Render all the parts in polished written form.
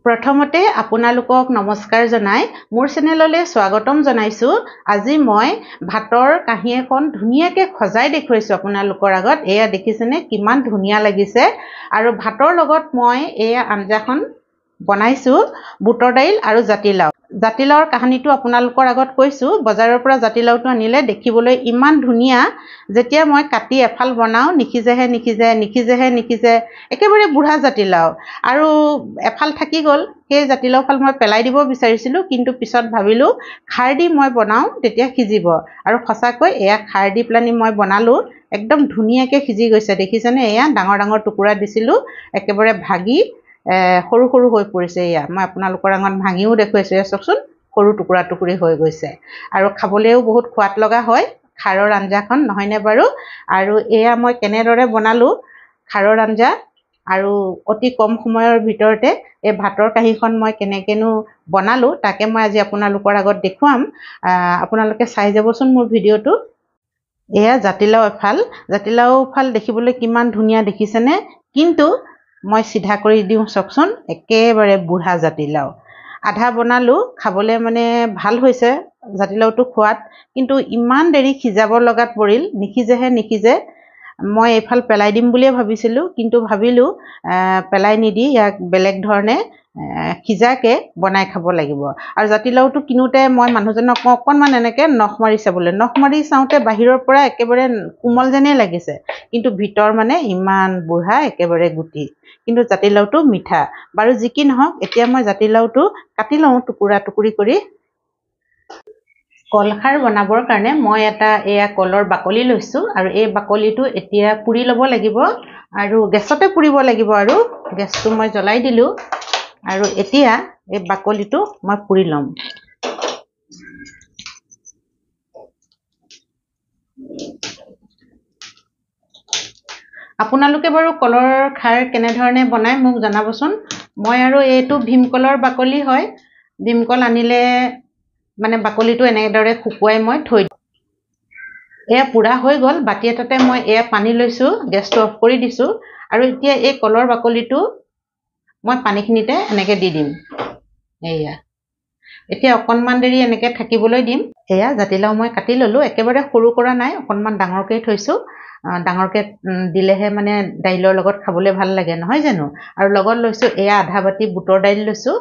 প্ৰথমতে আপোনালোকক নমস্কাৰ জনাই মোৰ চেনেললৈ স্বাগতম জনাইছো। আজি মই ভাতৰ কাঁহী এখন ধুনীয়াকৈ সজাই দেখুৱাইছো আপোনালোকৰ আগত। এয়া দেখিছেনে কিমান ধুনীয়া লাগিছে। আৰু ভাতৰ লগত মই এয়া আঞ্জাখন বনাইছো বুটৰ দাইল আৰু জাতিলাও। জাতিলাওৰ কাহিনীটো আপোনালোকৰ আগত কৈছো। বজাৰৰ পৰা জাতিলাওটো আনিলে দেখিবলৈ ইমান ধুনীয়া, যেতিয়া মই কাটি এফাল বনাও নিখিজে একেবাৰে বুঢ়া জাতিলাও। আৰু এফাল থাকি গ'ল, সেই জাতিলাওফাল মই পেলাই দিব বিচাৰিছিলো, কিন্তু পিছত ভাবিলো খাৰ দি মই বনাও তেতিয়া সিজিব। আৰু সঁচাকৈ এয়া খাৰ দি পেলানি মই বনালো, একদম ধুনীয়াকৈ সিজি গৈছে। দেখিছেনে এয়া ডাঙৰ ডাঙৰ টুকুৰা দিছিলো, একেবাৰে ভাগি সৰু সৰু হৈ পৰিছে। এয়া মই আপোনালোকৰ আগত ভাঙিও দেখুৱাইছো, এয়া চাওকচোন সৰু টুকুৰা টুকুৰি হৈ গৈছে। আৰু খাবলৈও বহুত সোৱাদ লগা হয় খাৰৰ আঞ্জাখন, নহয়নে বাৰু? আৰু এয়া মই কেনেদৰে বনালো খাৰৰ আঞ্জা, আৰু অতি কম সময়ৰ ভিতৰতে এই ভাতৰ কাঁহীখন মই কেনেকেনো বনালো তাকে মই আজি আপোনালোকৰ আগত দেখুৱাম। আপোনালোকে চাই যাবচোন মোৰ ভিডিঅ'টো। এয়া জাতিলাও ফাল দেখিবলৈ কিমান ধুনীয়া দেখিছেনে? কিন্তু মই চিধা কৰি দিওঁ চাওকচোন, একেবাৰে বুঢ়া জাতিলাও। আধা বনালো, খাবলৈ মানে ভাল হৈছে জাতিলাওটো খোৱাত, কিন্তু ইমান দেৰি সিজাব লগাত পৰিল, নিসিজে। মই এইফাল পেলাই দিম বুলিয়ে ভাবিছিলোঁ, কিন্তু ভাবিলোঁ পেলাই নিদি ইয়াক বেলেগ ধৰণে সিজাকে বনাই খাব লাগিব। আৰু জাতিলাওটো কিনোতে মই মানুহজনক অকণমান এনেকৈ নখ মাৰি চাবলৈ, নখ মাৰি চাওঁতে বাহিৰৰ পৰা একেবাৰে কোমল যেনেই লাগিছে, কিন্তু ভিতৰ মানে ইমান বুঢ়া, একেবাৰে গুটি। কিন্তু জাতিলাওটো মিঠা। বাৰু যি কি নহওক, এতিয়া মই জাতিলাওটো কাটি লওঁ টুকুৰা টুকুৰি কৰি। কলখাৰ বনাবৰ কাৰণে মই এয়া কলৰ বাকলি লৈছোঁ, আৰু এই বাকলিটো এতিয়া পুৰি ল'ব লাগিব, আৰু গেছতে পুৰিব লাগিব। আৰু গেছটো মই জ্বলাই দিলোঁ, আৰু এতিয়া এই বাকলিটো মই পুৰি ল'ম। আপোনালোকে বাৰু কলৰ খাৰ কেনেধৰণে বনায় মোক জনাবচোন। মই আৰু এইটো ভীমকলৰ বাকলি হয়, ভীমকল আনিলে মানে বাকলিটো এনেদৰে শুকুৱাই মই থৈ দিওঁ। এয়া পুৰা হৈ গ'ল। বাতি এটাতে মই এয়া পানী লৈছোঁ, গেছটো অফ কৰি দিছোঁ, আৰু এতিয়া এই কলৰ বাকলিটো মই পানীখিনিতে এনেকৈ দি দিম। এয়া এতিয়া অকণমান দেৰি এনেকৈ থাকিবলৈ দিম। এয়া জাতিলাও মই কাটি ল'লোঁ, একেবাৰে সৰু কৰা নাই, অকণমান ডাঙৰকৈ থৈছোঁ। ডাঙৰকৈ দিলেহে মানে দাইলৰ লগত খাবলৈ ভাল লাগে, নহয় জানো? আৰু লগত লৈছোঁ এয়া আধা বাতি বুটৰ দাইল লৈছোঁ,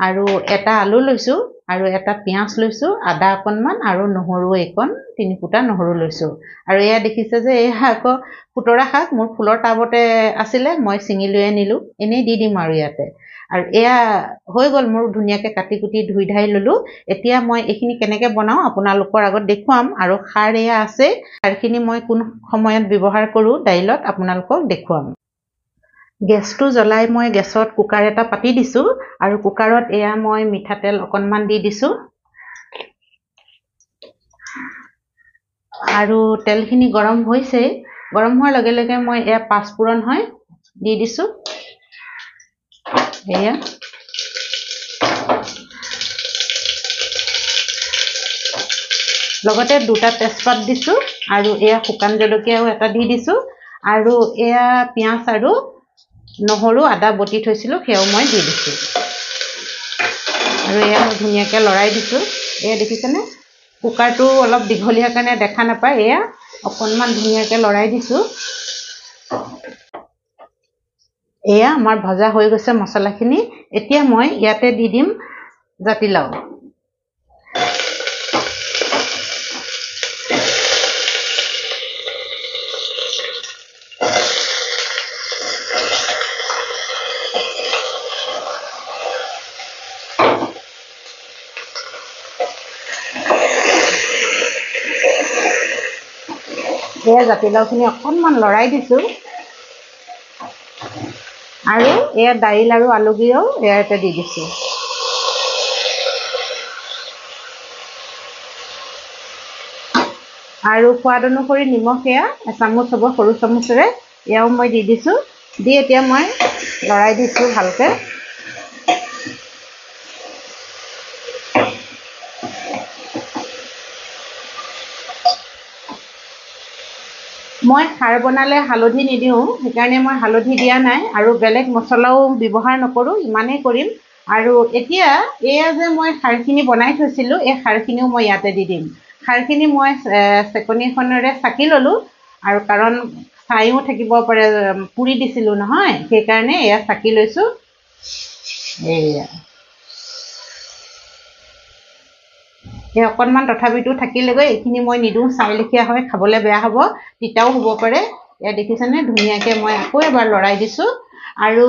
আৰু এটা আলু লৈছোঁ, আৰু এটা পিঁয়াজ লৈছোঁ, আদা অকণমান, আৰু নহৰু এইকণ 3 ফুটা নহৰু লৈছোঁ। আৰু এয়া দেখিছে যে এয়া আকৌ খুতৰা শাক মোৰ ফুলৰ টাবতে আছিলে, মই ছিঙি লৈ আনিলোঁ, এনেই দি দিম আৰু ইয়াতে। আৰু এয়া হৈ গ'ল মোৰ ধুনীয়াকৈ কাটি কুটি ধুই ধাই ল'লোঁ। এতিয়া মই এইখিনি কেনেকৈ বনাওঁ আপোনালোকৰ আগত দেখুৱাম। আৰু খাৰ এয়া আছে, খাৰখিনি মই কোন সময়ত ব্যৱহাৰ কৰোঁ দাইলত আপোনালোকক দেখুৱাম। গেছটো জ্বলাই মই গেছত কুকাৰ এটা পাতি দিছোঁ, আৰু কুকাৰত এয়া মই মিঠাতেল অকণমান দি দিছোঁ, আৰু তেলখিনি গৰম হৈছেই। গৰম হোৱাৰ লগে লগে মই এয়া পাঁচফোৰণ হয় দি দিছোঁ। এয়া লগতে 2টা তেজপাত দিছোঁ, আৰু এয়া শুকান জলকীয়াও এটা দি দিছোঁ, আৰু এয়া পিঁয়াজ আৰু নহৰু আদা বটি থৈছিলোঁ সেয়াও মই দি দিছোঁ। আৰু এয়া মই ধুনীয়াকৈ লৰাই দিছোঁ। এয়া দেখিছেনে কুকাৰটো অলপ দীঘলীয়া কাৰণে দেখা নাপায়, এয়া অকণমান ধুনীয়াকৈ লৰাই দিছোঁ। এয়া আমাৰ ভজা হৈ গৈছে মছলাখিনি। এতিয়া মই ইয়াতে দি দিম জাতিলাও। এয়া জাতিলাওখিনি অকণমান লৰাই দিছোঁ, আৰু এয়া দাইল আৰু আলুগুৰিও ইয়াতে দি দিছোঁ। আৰু সোৱাদ অনুসৰি নিমখ এয়া এচামুচ হ'ব, সৰু চামুচেৰে এয়াও মই দি দিছোঁ। দি এতিয়া মই লৰাই দিছোঁ ভালকৈ। মই খাৰ বনালে হালধি নিদিওঁ, সেইকাৰণে মই হালধি দিয়া নাই, আৰু বেলেগ মছলাও ব্যৱহাৰ নকৰোঁ, ইমানেই কৰিম। আৰু এতিয়া এয়া যে মই খাৰখিনি বনাই থৈছিলোঁ এই খাৰখিনিও মই ইয়াতে দি দিম খাৰখিনি মই চেকনিখনেৰে চাকি ল'লোঁ আৰু কাৰণ ছাইও থাকিব পাৰে পুৰি দিছিলোঁ নহয় সেইকাৰণে এয়া চাকি লৈছোঁ এয়া এই অকণমান তথাপিতো থাকিলেগৈ এইখিনি মই নিদিওঁ ছাই লেখীয়া হয় খাবলৈ বেয়া হ'ব তিতাও হ'ব পাৰে এয়া দেখিছেনে ধুনীয়াকৈ মই আকৌ এবাৰ লৰাই দিছোঁ আৰু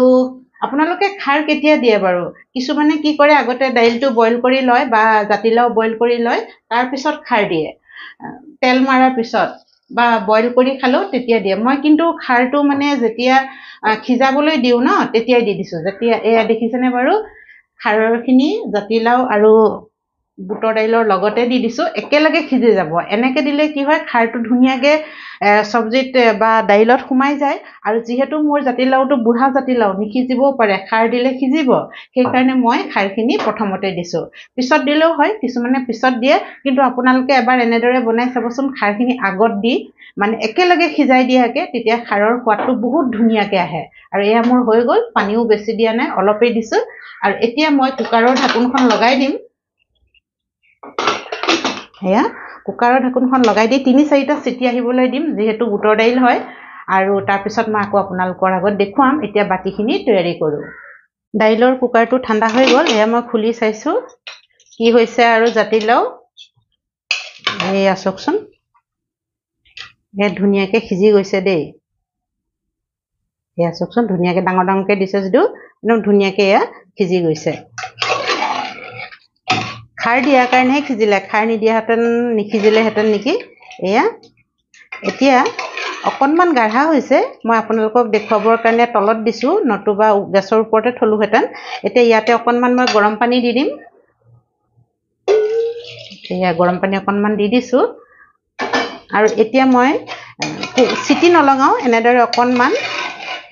আপোনালোকে খাৰ কেতিয়া দিয়ে বাৰু কিছুমানে কি কৰে আগতে দাইলটো বইল কৰি লয় বা জাতিলাও বইল কৰি লয় তাৰপিছত খাৰ দিয়ে তেল মৰাৰ পিছত বা বইল কৰি খালেও তেতিয়া দিয়ে মই কিন্তু খাৰটো মানে যেতিয়া সিজাবলৈ দিওঁ ন তেতিয়াই দি দিছোঁ যেতিয়া এয়া দেখিছেনে বাৰু খাৰৰখিনি জাতিলাও আৰু বুটৰ দাইলৰ লগতে দি দিছোঁ একেলগে সিজি যাব এনেকৈ দিলে কি হয় খাৰটো ধুনীয়াকৈ চব্জিত বা দাইলত সোমাই যায় আৰু যিহেতু মোৰ জাতিলাওটো বুঢ়া জাতিলাও নিসিজিবও পাৰে খাৰ দিলে সিজিব সেইকাৰণে মই খাৰখিনি প্ৰথমতে দিছোঁ পিছত দিলেও হয় কিছুমানে পিছত দিয়ে কিন্তু আপোনালোকে এবাৰ এনেদৰে বনাই চাবচোন খাৰখিনি আগত দি মানে একেলগে সিজাই দিয়াকৈ তেতিয়া খাৰৰ সোৱাদটো বহুত ধুনীয়াকৈ আহে আৰু এয়া মোৰ হৈ গ'ল পানীও বেছি দিয়া নাই অলপেই দিছোঁ আৰু এতিয়া মই কুকাৰৰ ঢাকোনখন লগাই দিম এয়া কুকাৰৰ ঢাকোনখন লগাই দি ৩-৪টা চিটি আহিবলৈ দিম যিহেতু বুটৰ দাইল হয় আৰু তাৰপিছত মই আকৌ আপোনালোকৰ আগত দেখুৱাম এতিয়া বাকীখিনি তৈয়াৰী কৰোঁ দাইলৰ কুকাৰটো ঠাণ্ডা হৈ গ'ল এয়া মই খুলি চাইছোঁ কি হৈছে আৰু জাতিলাও এয়া চাওকচোন এয়া ধুনীয়াকৈ সিজি গৈছে দেই এয়া চাওকচোন ধুনীয়াকৈ ডাঙৰ ডাঙৰকৈ দিছে যদিও একদম ধুনীয়াকৈ এয়া সিজি গৈছে খাৰ দিয়াৰ কাৰণেহে সিজিলে খাৰ নিদিয়াহেঁতেন নিসিজিলেহেঁতেন নেকি এয়া এতিয়া অকণমান গাঢ়া হৈছে মই আপোনালোকক দেখুৱাবৰ কাৰণে তলত দিছোঁ নতুবা গেছৰ ওপৰতে থলোঁহেঁতেন এতিয়া ইয়াতে অকণমান মই গৰম পানী দি দিম এয়া গৰম পানী অকণমান দি দিছোঁ আৰু এতিয়া মই চিটি নলগাওঁ এনেদৰে অকণমান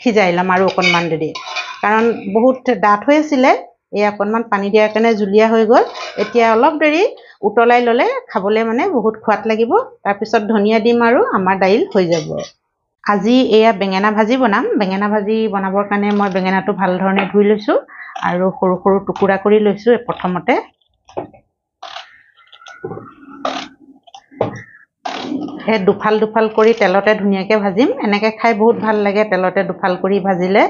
সিজাই ল'ম আৰু অকণমান দেৰি কাৰণ বহুত ডাঠ হৈ আছিলে এয়া অকণমান পানী দিয়াৰ কাৰণে জুলীয়া হৈ গ'ল এতিয়া অলপ দেৰি উতলাই ল'লে খাবলৈ মানে বহুত সোৱাদ লাগিব তাৰপিছত ধনিয়া দিম আৰু আমাৰ দাইল হৈ যাব আজি এয়া বেঙেনা ভাজি বনাম বেঙেনা ভাজি বনাবৰ কাৰণে মই বেঙেনাটো ভাল ধৰণে ধুই লৈছোঁ আৰু সৰু সৰু টুকুৰা কৰি লৈছোঁ প্ৰথমতে এই দুফাল দুফাল কৰি তেলতে ধুনীয়াকৈ ভাজিম এনেকৈ খাই বহুত ভাল লাগে তেলতে দুফাল কৰি ভাজিলে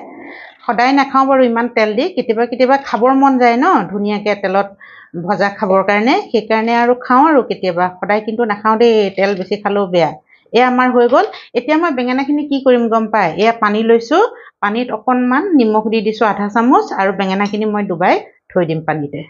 সদায় নাখাওঁ বাৰু ইমান তেল দি কেতিয়াবা কেতিয়াবা খাবৰ মন যায় ন ধুনীয়াকৈ তেলত ভজা খাবৰ কাৰণে সেইকাৰণে আৰু খাওঁ আৰু কেতিয়াবা সদায় কিন্তু নাখাওঁ দেই তেল বেছি খালেও বেয়া এয়া আমাৰ হৈ গ'ল এতিয়া মই বেঙেনাখিনি কি কৰিম গম পায় এয়া পানী লৈছোঁ পানীত অকণমান নিমখ দি দিছোঁ আধা চামুচ আৰু বেঙেনাখিনি মই ডুবাই থৈ দিম পানীতে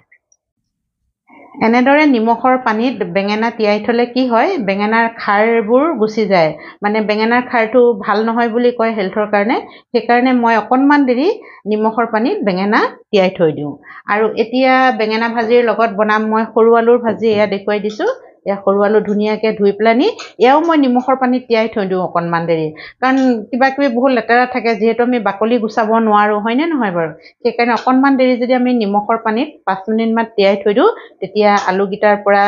এনেদৰে নিমখৰ পানীত বেঙেনা তিয়াই থ'লে কি হয় বেঙেনাৰ খাৰবোৰ গুচি যায় মানে বেঙেনাৰ খাৰটো ভাল নহয় বুলি কয় হেল্থৰ কাৰণে সেইকাৰণে মই অকণমান দেৰি নিমখৰ পানীত বেঙেনা তিয়াই থৈ দিওঁ আৰু এতিয়া বেঙেনা ভাজিৰ লগত বনাম মই সৰু আলুৰ ভাজি এয়া দেখুৱাই দিছোঁ এয়া সৰু আলু ধুনীয়াকৈ ধুই পেলানি এয়াও মই নিমখৰ পানীত তিয়াই থৈ দিওঁ অকণমান দেৰি কাৰণ কিবা কিবি বহুত লেতেৰা থাকে যিহেতু আমি বাকলি গুচাব নোৱাৰোঁ হয়নে নহয় বাৰু সেইকাৰণে অকণমান দেৰি যদি আমি নিমখৰ পানীত 5 মিনিটমান তিয়াই থৈ দিওঁ তেতিয়া আলুকেইটাৰ পৰা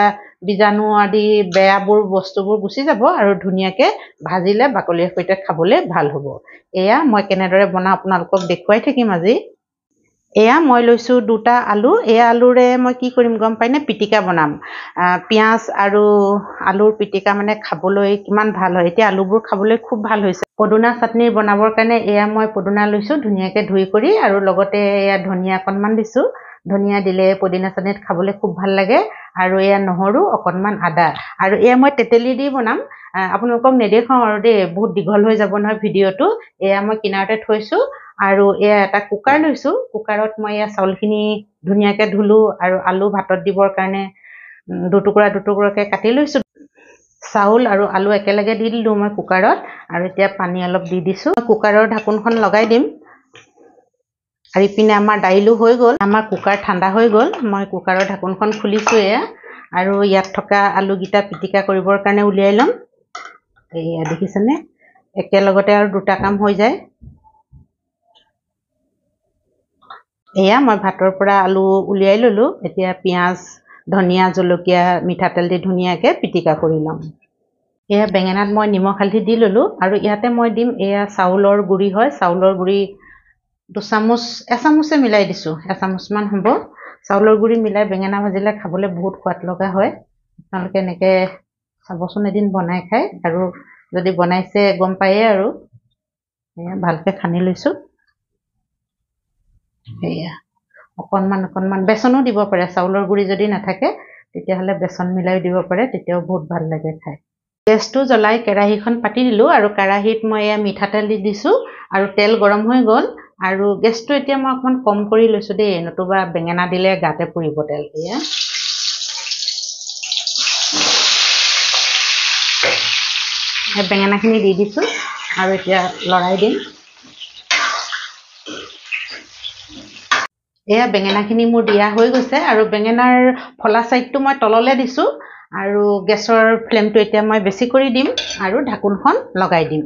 বীজাণু আদি বেয়াবোৰ বস্তুবোৰ গুচি যাব আৰু ধুনীয়াকৈ ভাজিলে বাকলিৰ সৈতে খাবলৈ ভাল হ'ব এয়া মই কেনেদৰে বনাওঁ আপোনালোকক দেখুৱাই থাকিম আজি এয়া মই লৈছোঁ 2টা আলু এয়া আলুৰে মই কি কৰিম গম পাইনে পিটিকা বনাম পিঁয়াজ আৰু আলুৰ পিটিকা মানে খাবলৈ কিমান ভাল হয় এতিয়া আলুবোৰ খাবলৈ খুব ভাল হৈছে পদুনা চাটনি বনাবৰ কাৰণে এয়া মই পদুনা লৈছোঁ ধুনীয়াকৈ ধুই কৰি আৰু লগতে এয়া ধনিয়া অকণমান দিছোঁ ধনিয়া দিলে পদিনা চাটনিত খাবলৈ খুব ভাল লাগে আৰু এয়া নহৰু অকণমান আদা আৰু এয়া মই তেতেলী দি বনাম আপোনালোকক নেদেখাওঁ আৰু দেই বহুত দীঘল হৈ যাব নহয় ভিডিঅ'টো এয়া মই কিনাৰতে থৈছোঁ আৰু এয়া এটা কুকাৰ লৈছোঁ কুকাৰত মই এয়া চাউলখিনি ধুনীয়াকৈ ধুলোঁ আৰু আলু ভাতত দিবৰ কাৰণে দুটুকুৰাকৈ কাটি লৈছোঁ চাউল আৰু আলু একেলগে দি দিলোঁ মই কুকাৰত আৰু এতিয়া পানী অলপ দি দিছোঁ কুকাৰৰ ঢাকোনখন লগাই দিম আৰু ইপিনে আমাৰ দাইলো হৈ গ'ল আমাৰ কুকাৰ ঠাণ্ডা হৈ গ'ল মই কুকাৰৰ ঢাকোনখন খুলিছোঁ এয়া আৰু ইয়াত থকা আলুকেইটা পিটিকা কৰিবৰ কাৰণে উলিয়াই ল'ম এয়া দেখিছেনে একেলগতে আৰু 2টা কাম হৈ যায় এয়া মই ভাতৰ পৰা আলু উলিয়াই ল'লোঁ এতিয়া পিঁয়াজ ধনিয়া জলকীয়া মিঠাতেল দি ধুনীয়াকৈ পিটিকা কৰি ল'ম এয়া বেঙেনাত মই নিমখ হালধি দি ল'লোঁ আৰু ইয়াতে মই দিম এয়া চাউলৰ গুড়ি হয় চাউলৰ গুড়ি 2 চামুচ এচামুচে মিলাই দিছোঁ এচামুচমান হ'ব চাউলৰ গুড়ি মিলাই বেঙেনা ভাজিলে খাবলৈ বহুত সোৱাদ লগা হয় আপোনালোকে এনেকৈ চাবচোন এদিন বনাই খাই আৰু যদি বনাইছে গম পায়ে আৰু ভালকৈ খানি লৈছোঁ এয়া অকণমান বেচনো দিব পাৰে চাউলৰ গুড়ি যদি নাথাকে তেতিয়াহ'লে বেচন মিলাই দিব পাৰে তেতিয়াও বহুত ভাল লাগে খাই গেছটো জ্বলাই কেৰাহীখন পাতি দিলোঁ আৰু কেৰাহীত মই এয়া মিঠাতেল দি দিছোঁ আৰু তেল গৰম হৈ গ'ল আৰু গেছটো এতিয়া মই অকণমান কম কৰি লৈছোঁ দেই নতুবা বেঙেনা দিলে গাতে পুৰিব তেল এয়া বেঙেনাখিনি দি দিছোঁ আৰু এতিয়া লৰাই দিম এয়া বেঙেনাখিনি মোৰ দিয়া হৈ গৈছে আৰু বেঙেনাৰ ফলা চাইডটো মই তললৈ দিছোঁ আৰু গেছৰ ফ্লেমটো এতিয়া মই বেছি কৰি দিম আৰু ঢাকোনখন লগাই দিম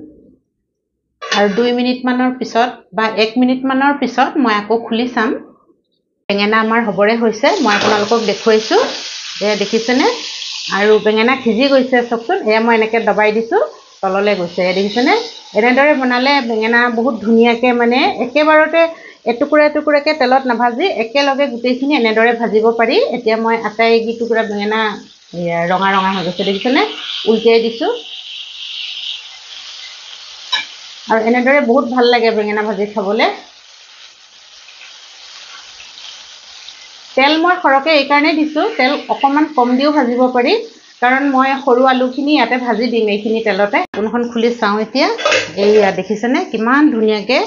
আৰু 2 মিনিটমানৰ পিছত বা 1 মিনিটমানৰ পিছত মই আকৌ খুলি চাম বেঙেনা আমাৰ হ'বৰে হৈছে মই আপোনালোকক দেখুৱাইছোঁ এয়া দেখিছেনে আৰু বেঙেনা সিজি গৈছে চাওকচোন এয়া মই এনেকৈ দবাই দিছোঁ তললৈ গৈছে দেখিছেনে এনেদৰে বনালে বেঙেনা বহুত ধুনীয়াকৈ মানে একেবাৰতে এটুকুৰাকৈ তেলত নাভাজি একেলগে গোটেইখিনি এনেদৰে ভাজিব পাৰি এতিয়া মই আটাইকেই টুকুৰা বেঙেনা ৰঙা হৈ গৈছে দেখিছেনে উল্টিয়াই দিছোঁ আৰু এনেদৰে বহুত ভাল লাগে বেঙেনা ভাজি খাবলৈ তেল মই সৰহকৈ এইকাৰণে দিছোঁ তেল অকণমান কম দিও ভাজিব পাৰি কাৰণ মই সৰু আলুখিনি ইয়াতে ভাজি দিম এইখিনি তেলতে কোনখন খুলি চাওঁ এতিয়া এইয়া দেখিছেনে কিমান ধুনীয়াকৈ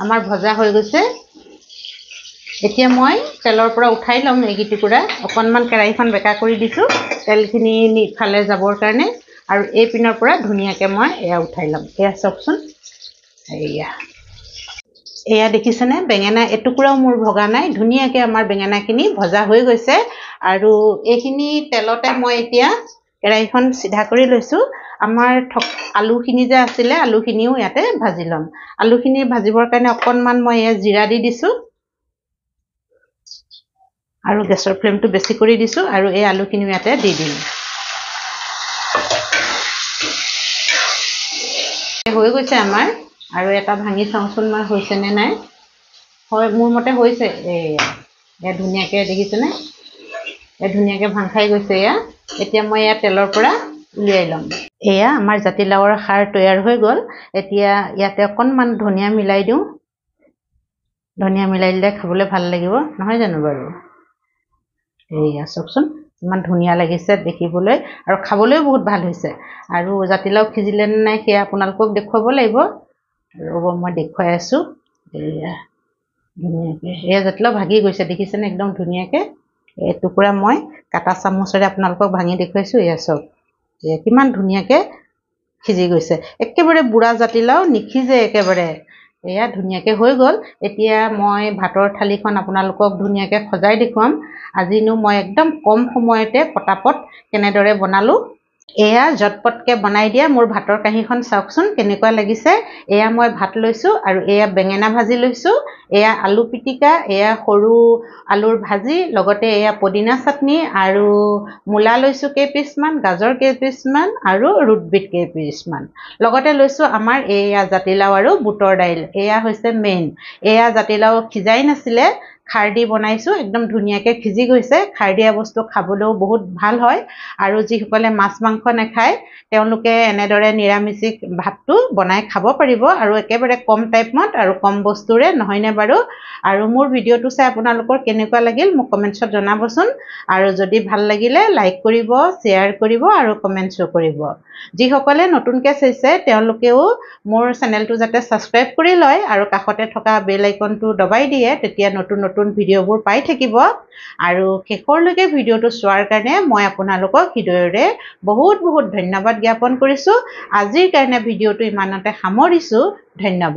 আমাৰ ভজা হৈ গৈছে এতিয়া মই তেলৰ পৰা উঠাই ল'ম এইকেই টুকুৰা অকণমান কেৰাহীখন বেকা কৰি দিছোঁ তেলখিনি ইফালে যাবৰ কাৰণে আৰু এই পিনৰ পৰা ধুনীয়াকৈ মই এয়া উঠাই ল'ম এয়া চাওকচোন এয়া দেখিছেনে বেঙেনা এটুকুৰাও মোৰ ভগা নাই ধুনীয়াকৈ আমাৰ বেঙেনাখিনি ভজা হৈ গৈছে আৰু এইখিনি তেলতে মই এতিয়া কেৰাহীখন চিধা কৰি লৈছোঁ আমাৰ আলুখিনি যে আছিলে আলুখিনিও ইয়াতে ভাজি ল'ম আলুখিনি ভাজিবৰ কাৰণে অকণমান মই এয়া জিৰা দি দিছোঁ আৰু গেছৰ ফ্লেমটো বেছি কৰি দিছোঁ আৰু এই আলুখিনিও ইয়াতে দি দিম হৈ গৈছে আমাৰ আৰু এটা ভাঙি চাওঁচোন মই হৈছেনে নাই হয় মোৰ মতে হৈছে এয়া ধুনীয়াকৈ দেখিছেনে এয়া ধুনীয়াকৈ ভাং খাই গৈছে এয়া এতিয়া মই এয়া তেলৰ পৰা উলিয়াই ল'ম এয়া আমাৰ জাতিলাওৰ খাৰ তৈয়াৰ হৈ গ'ল এতিয়া ইয়াতে অকণমান ধনিয়া মিলাই দিওঁ ধনিয়া মিলাই দিলে খাবলৈ ভাল লাগিব নহয় জানো বাৰু এয়া চাওকচোন ইমান ধুনীয়া লাগিছে দেখিবলৈ আৰু খাবলৈও বহুত ভাল হৈছে আৰু জাতিলাও সিজিলে নে নাই সেয়া আপোনালোকক দেখুৱাব লাগিব ৰ'ব মই দেখুৱাই আছোঁ এয়া ধুনীয়াকৈ এয়া জাতিলাও ভাগি গৈছে দেখিছেনে একদম ধুনীয়াকৈ এটুকুৰা মই কাটা চামুচেৰে আপোনালোকক ভাঙি দেখুৱাইছোঁ এয়া চাওক এয়া কিমান ধুনীয়াকৈ সিজি গৈছে একেবাৰে বুঢ়া জাতিলাও নিসিজে একেবাৰে এয়া ধুনীয়াকৈ হৈ গ'ল এতিয়া মই ভাতৰ থালিখন আপোনালোকক ধুনীয়াকৈ সজাই দেখুৱাম আজিনো মই একদম কম সময়তে পটাপট কেনেদৰে বনালোঁ এয়া ঝটপটকৈ বনাই দিয়া মোৰ ভাতৰ কাঁহীখন চাওকচোন কেনেকুৱা লাগিছে এয়া মই ভাত লৈছোঁ আৰু এয়া বেঙেনা ভাজি লৈছোঁ এয়া আলু পিটিকা এয়া সৰু আলুৰ ভাজি লগতে এয়া পদিনা চাটনি আৰু মূলা লৈছোঁ কেইপিচমান গাজৰ কেইপিচমান আৰু ৰুটবিট কেইপিচমান লগতে লৈছোঁ আমাৰ এয়া জাতিলাও আৰু বুটৰ দাইল এয়া হৈছে মেইন এয়া জাতিলাও সিজাই নাছিলে খাৰ দি বনাইছোঁ একদম ধুনীয়াকৈ সিজি গৈছে খাৰ দিয়া বস্তু খাবলৈও বহুত ভাল হয় আৰু যিসকলে মাছ মাংস নাখায় তেওঁলোকে এনেদৰে নিৰামিষিক ভাতটো বনাই খাব পাৰিব আৰু একেবাৰে কম টাইমত আৰু কম বস্তুৰে নহয়নে বাৰু আৰু মোৰ ভিডিঅ'টো চাই আপোনালোকৰ কেনেকুৱা লাগিল মোক কমেণ্টছত জনাবচোন আৰু যদি ভাল লাগিলে লাইক কৰিব শ্বেয়াৰ কৰিব আৰু কমেণ্টছো কৰিব যিসকলে নতুনকৈ চাইছে তেওঁলোকেও মোৰ চেনেলটো যাতে ছাবস্ক্ৰাইব কৰি লয় আৰু কাষতে থকা বেল আইকনটো দবাই দিয়ে তেতিয়া নতুন ভিডিঅ'বোৰ পাই থাকিব আৰু শেষৰলৈকে ভিডিঅ'টো চোৱাৰ কাৰণে মই আপোনালোকক হৃদয়ৰে বহুত ধন্যবাদ জ্ঞাপন কৰিছোঁ আজিৰ কাৰণে ভিডিঅ'টো ইমানতে সামৰিছোঁ ধন্যবাদ